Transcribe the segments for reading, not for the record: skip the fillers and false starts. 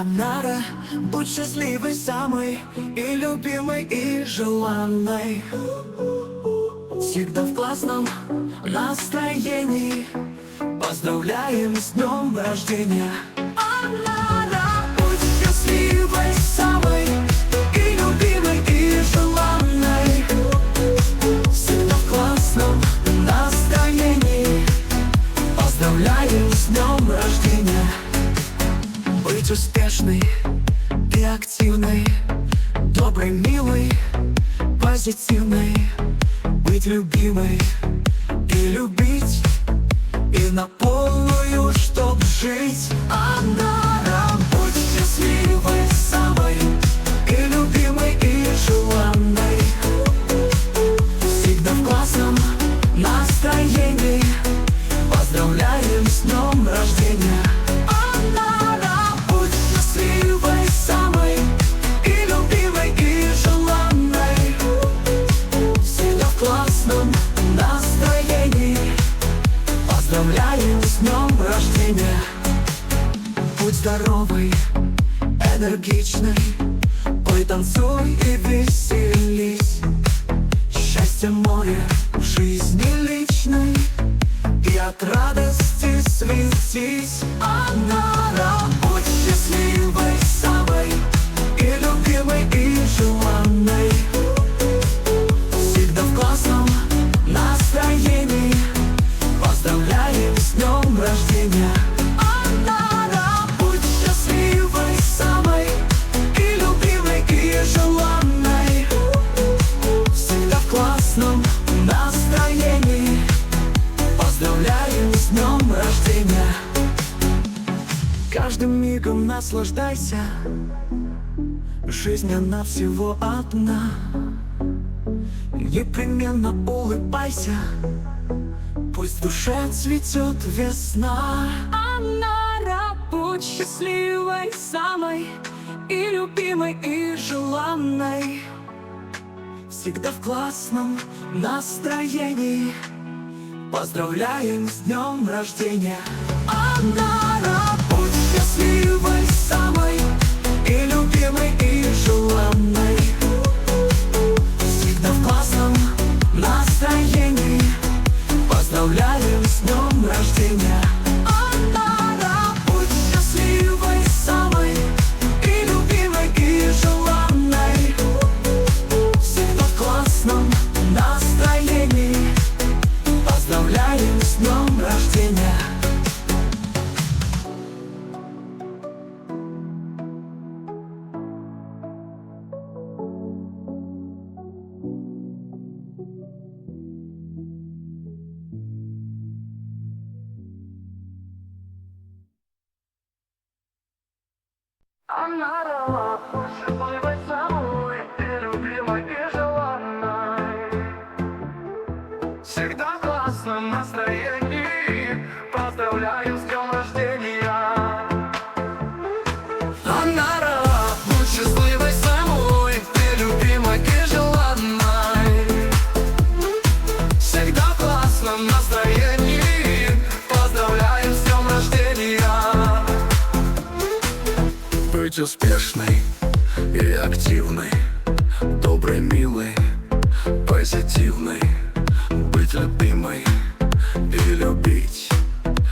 Анара, будь счастливой самой, и любимой, и желанной. Всегда в классном настроении. Поздравляем с днем рождения. Анара, будь счастливой самой, и любимой, и желанной. Всегда в классном настроении. Поздравляем с днем рождения. Быть успешной и активной, доброй, милой, позитивной. Быть любимой и любить, и на полную, чтоб жить. Анара, будь счастливой самой, и любимой, и желанной. Всегда в классном настроении. Поздравляем с днем рождения. Анара, будь счастливой самой, и любимой, и желанной. Всегда в классном настроении. Поздравляем с днем рождения. Будь здоровой, энергичной, пой, танцуй и веселись. Счастье море в жизни личной, и от радости светись. Анара, будь счастливой самой, и любимой, и желанной. Всегда в классном настроении. Поздравляем с днем рождения. Анара, будь счастливой самой, и любимой, и желанной. Всегда в классном настроении. Поздравляем с днем рождения. Каждым мигом наслаждайся. Жизнь, она всего одна. Непременно улыбайся. Пусть в душе цветет весна. Анара, будь счастливой самой, и любимой, и желанной. Всегда в классном настроении. Поздравляем с днем рождения. Анара, будь счастливой самой, и любимой, и желанной. Всегда в классном настроении. Поздравляем с днем рождения. Анара, будь счастливой самой, и любимой, и желанной. Всегда в классном настроении. Поздравляем с днем рождения. Анара, будь счастливой самой, и любимой, и желанной. Всегда в классном настроении. Поздравляем с днем рождения. Анара, будь счастливой самой, и любимой, и желанной. Всегда в классном настроении. Поздравляем с днем рождения. Быть успешной и активной, доброй, милой, позитивной. Быть любимой и любить,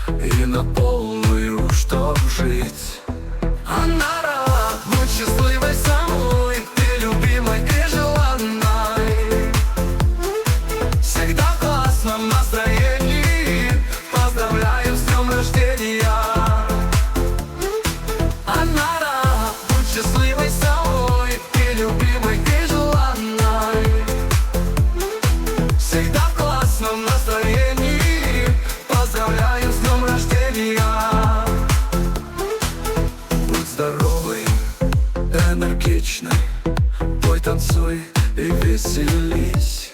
и на полную, чтоб жить. Анара, будь счастливой самой, и любимой, и желанной. Всегда в классном настроении. Поздравляем с днем рождения. Анара, будь счастливой самой, и любимой, и желанной. Всегда в классном настроении. Поздравляем с днем рождения. Будь здоровой, энергичной, пой, танцуй и веселись.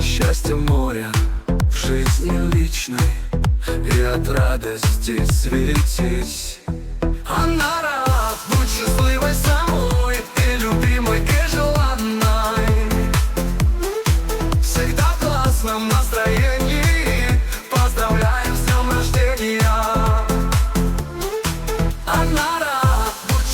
Счастье моря в жизни личной, и от радости светись. Анара, будь счастливой самой, и любимой, и желанной. Всегда в классном настроении. Поздравляем с днем рождения. Анара, будь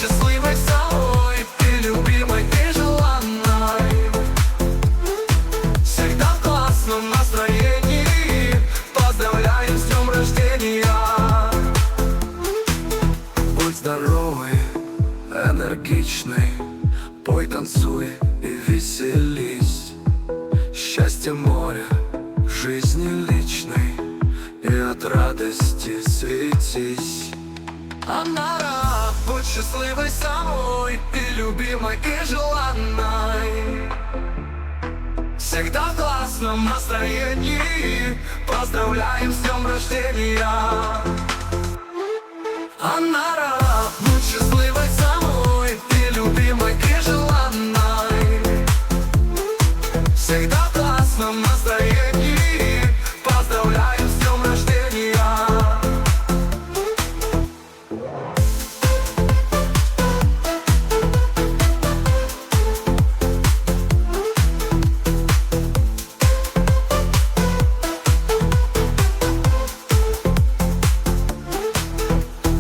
здоровый, энергичный, пой, танцуй и веселись. Счастье море, жизни личной, и от радости светись. Анара, будь счастливой самой, и любимой, и желанной. Всегда в классном настроении, поздравляем с днем рождения. Анара, будь счастливой самой, и любимой, и желанной. Всегда в классном настроении, поздравляем с днем рождения.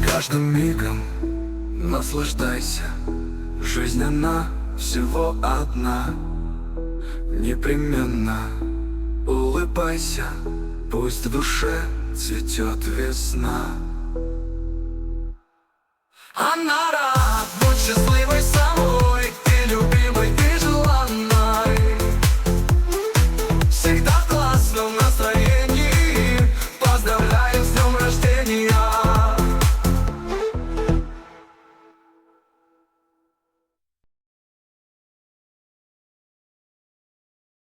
Каждым мигом наслаждайся, жизнь она всего одна. Непременно улыбайся, пусть в душе цветет весна. Анара, будь счастливой самой,